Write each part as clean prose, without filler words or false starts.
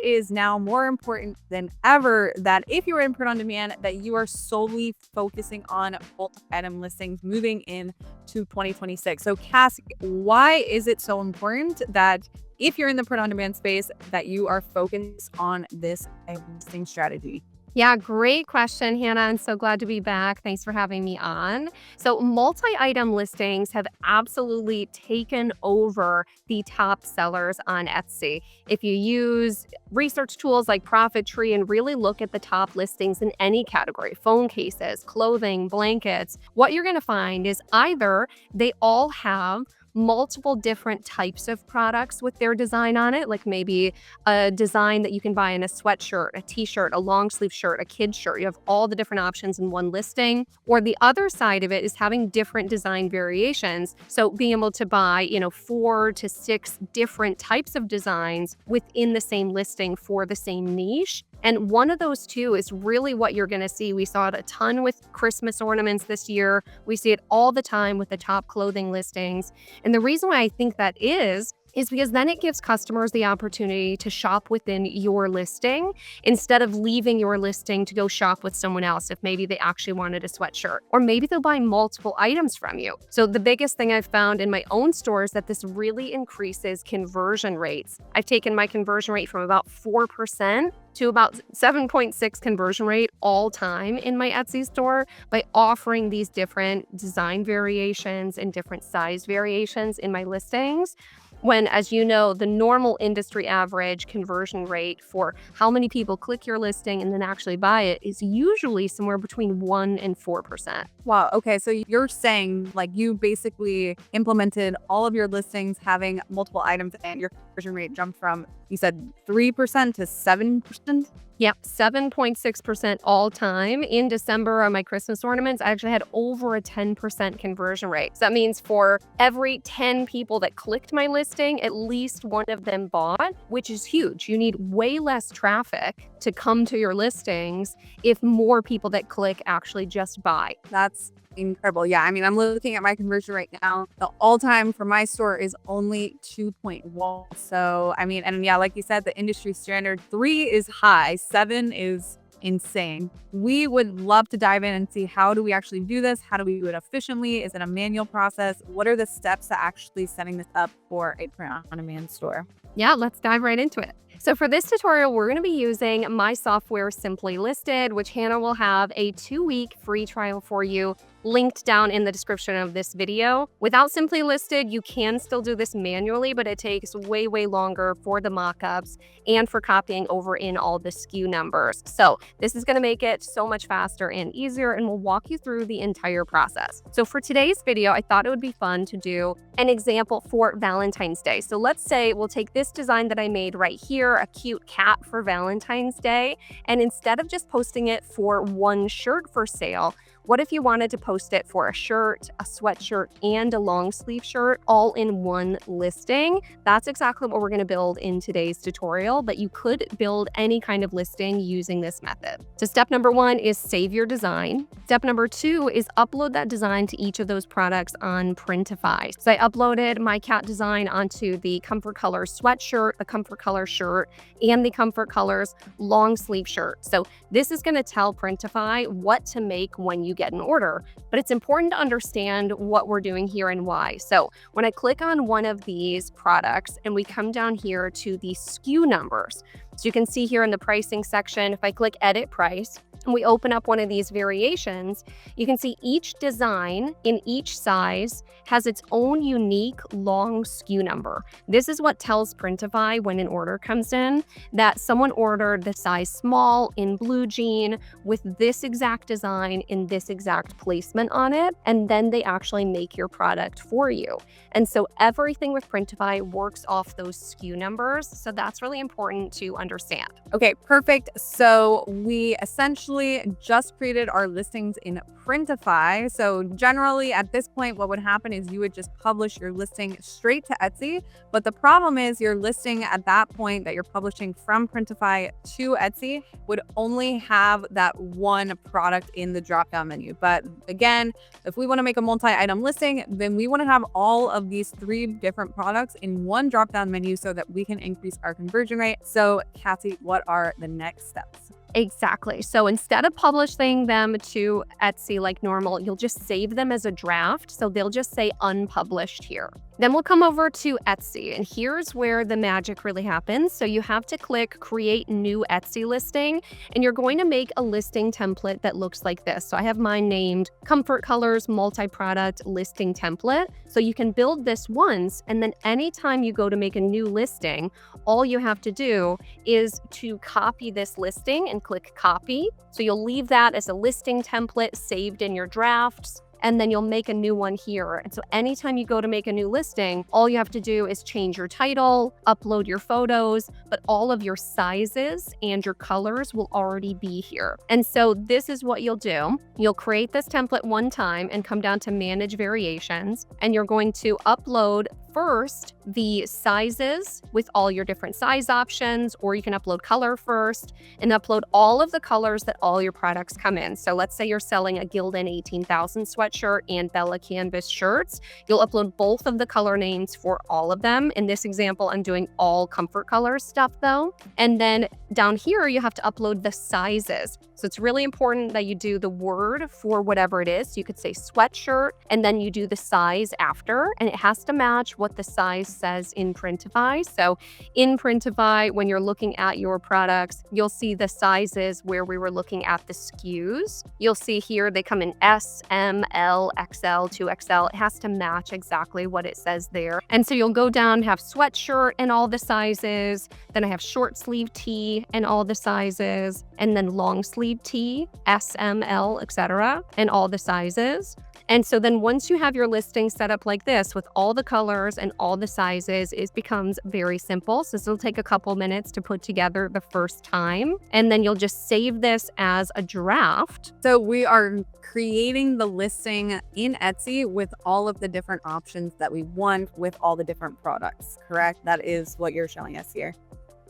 is now more important than ever that if you're in print on demand, that you are solely focusing on multi-item listings moving in to 2026. So Cass, why is it so important that if you're in the print on demand space, that you are focused on this listing strategy? Yeah, great question, Hannah. I'm so glad to be back. Thanks for having me on. So multi-item listings have absolutely taken over the top sellers on Etsy. If you use research tools like Profit Tree and really look at the top listings in any category, phone cases, clothing, blankets, what you're going to find is either they all have multiple different types of products with their design on it, like maybe a design that you can buy in a sweatshirt, a t-shirt, a long sleeve shirt, a kid's shirt. You have all the different options in one listing. Or the other side of it is having different design variations. So being able to buy, 4 to 6 different types of designs within the same listing for the same niche. And one of those two is really what you're going to see. We saw it a ton with Christmas ornaments this year. We see it all the time with the top clothing listings. And the reason why I think that is because then it gives customers the opportunity to shop within your listing instead of leaving your listing to go shop with someone else if maybe they actually wanted a sweatshirt, or maybe they'll buy multiple items from you. So the biggest thing I've found in my own store is that this really increases conversion rates. I've taken my conversion rate from about 4% to about 7.6 conversion rate all time in my Etsy store by offering these different design variations and different size variations in my listings. When, as you know, the normal industry average conversion rate for how many people click your listing and then actually buy it is usually somewhere between 1% and 4%. Wow. Okay. So you're saying like you basically implemented all of your listings having multiple items and your conversion rate jumped from, you said 3% to 7%? Yep, 7.6% all time. In December on my Christmas ornaments, I actually had over a 10% conversion rate. So that means for every 10 people that clicked my listing, at least one of them bought, which is huge. You need way less traffic to come to your listings if more people that click actually just buy. That's incredible. Yeah. I mean, I'm looking at my conversion right now. The all-time for my store is only 2.1. So, I mean, and yeah, like you said, the industry standard 3 is high, 7 is insane. We would love to dive in and see, how do we actually do this? How do we do it efficiently? Is it a manual process? What are the steps to actually setting this up for a print on demand store? Yeah, let's dive right into it. So for this tutorial, we're going to be using my software, Simply Listed, which Hannah will have a 2-week free trial for you linked down in the description of this video. Without Simply Listed, you can still do this manually, but it takes way, way longer for the mockups and for copying over in all the SKU numbers. So this is going to make it so much faster and easier, and we'll walk you through the entire process. So for today's video, I thought it would be fun to do an example for Valentine's Day. So let's say we'll take this design that I made right here, a cute cat for Valentine's Day, and instead of just posting it for one shirt for sale, what if you wanted to post it for a shirt, a sweatshirt, and a long sleeve shirt all in one listing? That's exactly what we're going to build in today's tutorial, but you could build any kind of listing using this method. So step number 1 is save your design. Step number 2 is upload that design to each of those products on Printify. So I uploaded my cat design onto the Comfort Colors sweatshirt, the Comfort Colors shirt, and the Comfort Colors long sleeve shirt. So this is going to tell Printify what to make when you get an order, but it's important to understand what we're doing here and why. So when I click on one of these products and we come down here to the SKU numbers, so you can see here in the pricing section, if I click edit price, and we open up one of these variations, you can see each design in each size has its own unique long SKU number. This is what tells Printify when an order comes in that someone ordered the size small in blue jean with this exact design in this exact placement on it, and then they actually make your product for you. And so everything with Printify works off those SKU numbers. So that's really important to understand. Okay, perfect. So we essentially just created our listings in Printify. So generally at this point, what would happen is you would just publish your listing straight to Etsy. But the problem is your listing at that point that you're publishing from Printify to Etsy would only have that one product in the drop-down menu. But again, if we want to make a multi-item listing, then we want to have all of these 3 different products in one drop-down menu so that we can increase our conversion rate. So Cassiy, what are the next steps? Exactly. So instead of publishing them to Etsy like normal, you'll just save them as a draft. So they'll just say unpublished here. Then we'll come over to Etsy, and here's where the magic really happens. So you have to click create new Etsy listing, and you're going to make a listing template that looks like this. So I have mine named Comfort Colors Multi-Product Listing Template. So you can build this once, and then anytime you go to make a new listing, all you have to do is to copy this listing and click copy. So you'll leave that as a listing template saved in your drafts, and then you'll make a new one here. And so anytime you go to make a new listing, all you have to do is change your title, upload your photos, but all of your sizes and your colors will already be here. And so this is what you'll do. You'll create this template one time and come down to manage variations, and you're going to upload first the sizes with all your different size options, or you can upload color first and upload all of the colors that all your products come in. So let's say you're selling a Gildan 18,000 sweatshirt and Bella Canvas shirts. You'll upload both of the color names for all of them. In this example, I'm doing all Comfort Colors stuff though. And then down here, you have to upload the sizes. So it's really important that you do the word for whatever it is. So you could say sweatshirt, and then you do the size after, and it has to match what the size says in Printify. So in Printify, when you're looking at your products, you'll see the sizes where we were looking at the SKUs. You'll see here they come in S, M, L, XL, 2XL. It has to match exactly what it says there. And so you'll go down, have sweatshirt and all the sizes. Then I have short sleeve tee and all the sizes, and then long sleeve tee, S, M, L, etc., and all the sizes. And so then once you have your listing set up like this with all the colors and all the sizes, it becomes very simple. So this will take a couple minutes to put together the first time. And then you'll just save this as a draft. So we are creating the listing in Etsy with all of the different options that we want with all the different products, correct? That is what you're showing us here.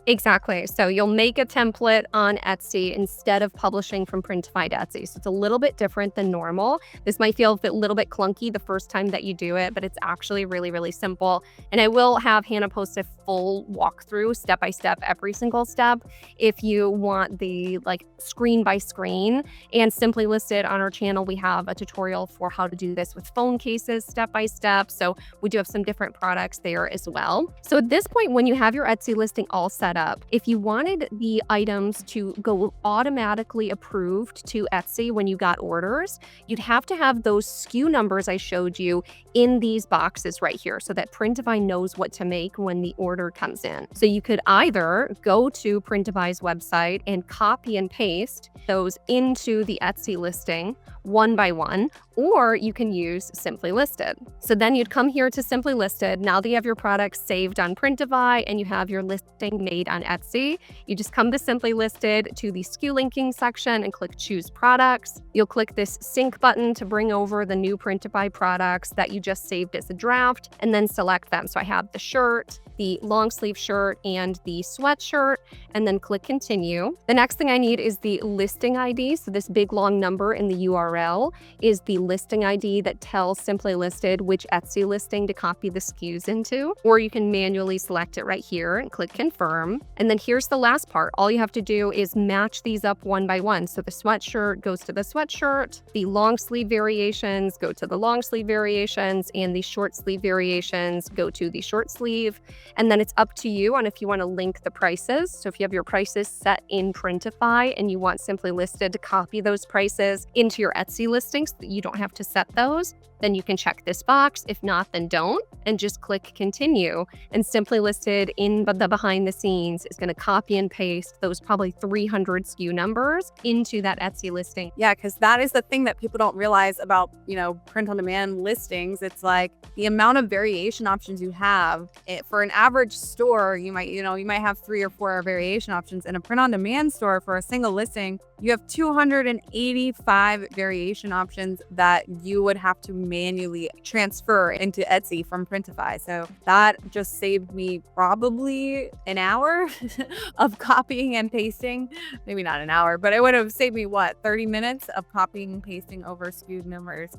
Exactly. So you'll make a template on Etsy instead of publishing from Printify to Etsy. So it's a little bit different than normal. This might feel a little bit clunky the first time that you do it, but it's actually really, really simple. And I will have Hannah post a full walkthrough, step by step, every single step, if you want the screen by screen. And Simply Listed on our channel, we have a tutorial for how to do this with phone cases, step by step. So we do have some different products there as well. So at this point, when you have your Etsy listing all set up, if you wanted the items to go automatically approved to Etsy when you got orders, you'd have to have those SKU numbers I showed you in these boxes right here so that Printify knows what to make when the order comes in. So you could either go to Printify's website and copy and paste those into the Etsy listing one by one, or you can use Simply Listed. So then you'd come here to Simply Listed. Now that you have your products saved on Printify and you have your listing made on Etsy, you just come to Simply Listed to the SKU linking section and click Choose Products. You'll click this sync button to bring over the new Printify products that you just saved as a draft, and then select them. So I have the shirt, the long sleeve shirt, and the sweatshirt, and then click continue. The next thing I need is the listing ID. So this big long number in the URL is the listing ID that tells Simply Listed which Etsy listing to copy the SKUs into, or you can manually select it right here and click confirm. And then here's the last part. All you have to do is match these up one by one. So the sweatshirt goes to the sweatshirt, the long sleeve variations go to the long sleeve variations, and the short sleeve variations go to the short sleeve. And then it's up to you on if you want to link the prices. So if you have your prices set in Printify and you want Simply Listed to copy those prices into your Etsy listings so that you don't have to set those, then you can check this box. If not, then don't, and just click continue. And Simply Listed in the behind the scenes is going to copy and paste those probably 300 SKU numbers into that Etsy listing. Yeah, because that is the thing that people don't realize about, print on demand listings. It's like the amount of variation options you have. For an average store, you might have 3 or 4 variation options. In a print on demand store, for a single listing, you have 285 variation options that you would have to manually transfer into Etsy from Printify. So that just saved me probably an hour of copying and pasting. Maybe not an hour, but it would have saved me 30 minutes of copying and pasting over SKU numbers.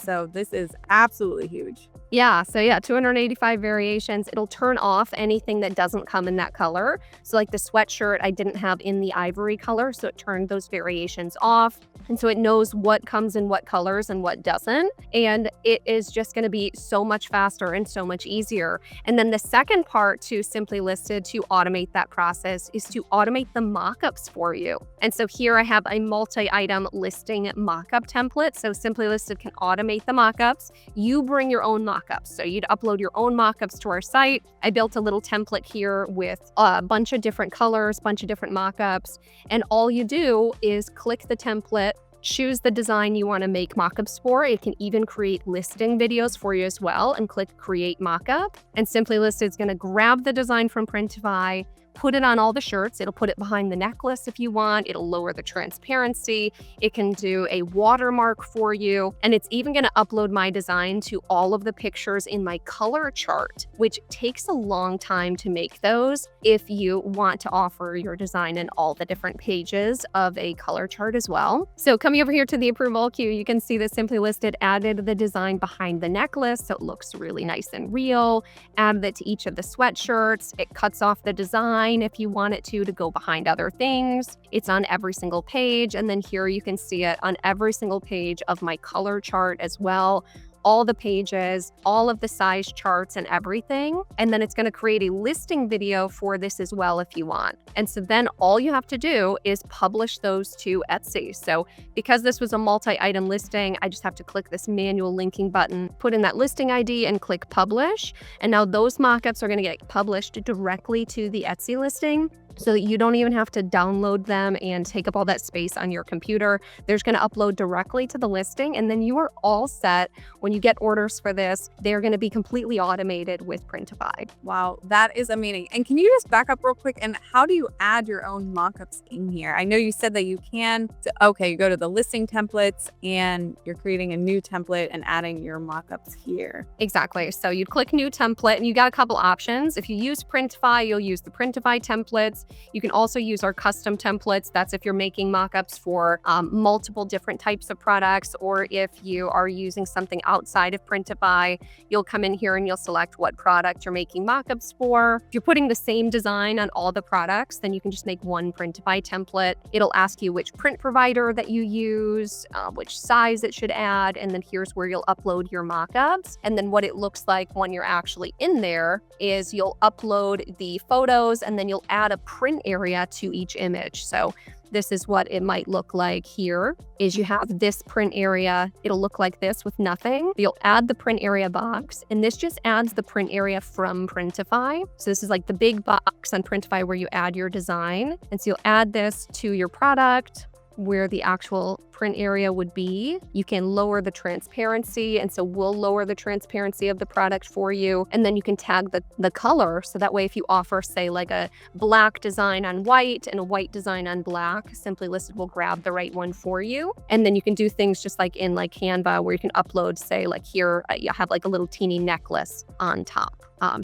So this is absolutely huge. Yeah, so 285 variations. It'll turn turn off anything that doesn't come in that color. So like the sweatshirt, I didn't have in the ivory color, so it turned those variations off. And so it knows what comes in what colors and what doesn't. And it is just going to be so much faster and so much easier. And then the second part to Simply Listed to automate that process is to automate the mockups for you. And so here I have a multi-item listing mockup template. So Simply Listed can automate the mockups. You bring your own mockups. So you'd upload your own mockups to our site. I built a little template here with a bunch of different colors, bunch of different mockups. And all you do is click the template, choose the design you want to make mockups for. It can even create listing videos for you as well, and click Create Mockup. And Simply Listed is going to grab the design from Printify, put it on all the shirts. It'll put it behind the necklace if you want. It'll lower the transparency. It can do a watermark for you. And it's even going to upload my design to all of the pictures in my color chart, which takes a long time to make those if you want to offer your design in all the different pages of a color chart as well. So coming over here to the approval queue, you can see that Simply Listed added the design behind the necklace, so it looks really nice and real. Added it to each of the sweatshirts. It cuts off the design if you want it to go behind other things. It's on every single page. And then here you can see it on every single page of my color chart as well. All the pages, all of the size charts and everything. And then it's going to create a listing video for this as well if you want. And so then all you have to do is publish those to Etsy. So because this was a multi-item listing, I just have to click this manual linking button, put in that listing ID and click publish. And now those mockups are going to get published directly to the Etsy listing, so that you don't even have to download them and take up all that space on your computer. They're just going to upload directly to the listing, and then you are all set. When you get orders for this, they're going to be completely automated with Printify. Wow, that is amazing. And can you just back up real quick? And how do you add your own mockups in here? I know you said that you can. Okay, you go to the listing templates and you're creating a new template and adding your mockups here. Exactly. So you'd click new template and you got a couple options. If you use Printify, you'll use the Printify templates. You can also use our custom templates. That's if you're making mockups for multiple different types of products, or if you are using something outside of Printify, you'll come in here and you'll select what product you're making mockups for. If you're putting the same design on all the products, then you can just make one Printify template. It'll ask you which print provider that you use, which size it should add, and then here's where you'll upload your mockups. And then what it looks like when you're actually in there is you'll upload the photos and then you'll add a print area to each image. So this is what it might look like here, is you have this print area. It'll look like this with nothing. You'll add the print area box, and this just adds the print area from Printify. So this is like the big box on Printify where you add your design. And so you'll add this to your product where the actual print area would be. You can lower the transparency, and so we'll lower the transparency of the product for you. And then you can tag the color, so that way if you offer, say, like a black design on white and a white design on black, Simply Listed will grab the right one for you. And then you can do things just like in like Canva, where you can upload, say, like here, you have like a little teeny necklace on top.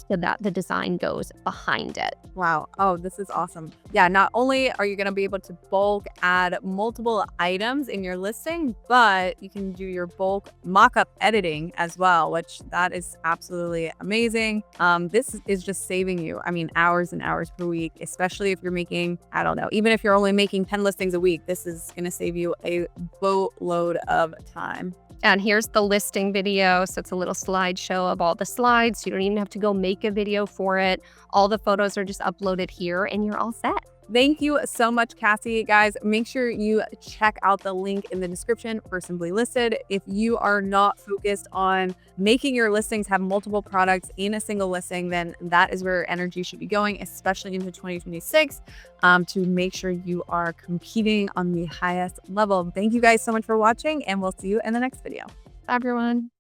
So that the design goes behind it. Wow. Oh, this is awesome. Yeah, not only are you going to be able to bulk add multiple items in your listing, but you can do your bulk mockup editing as well, which that is absolutely amazing. This is just saving you, I mean, hours and hours per week, especially if you're making, I don't know, even if you're only making 10 listings a week, this is going to save you a boatload of time. And here's the listing video. So it's a little slideshow of all the slides. You don't even have to go make a video for it. All the photos are just uploaded here and you're all set. Thank you so much, Cassiy. Guys, make sure you check out the link in the description for Simply Listed. If you are not focused on making your listings have multiple products in a single listing, then that is where energy should be going, especially into 2026, to make sure you are competing on the highest level. Thank you guys so much for watching, and we'll see you in the next video. Bye, everyone.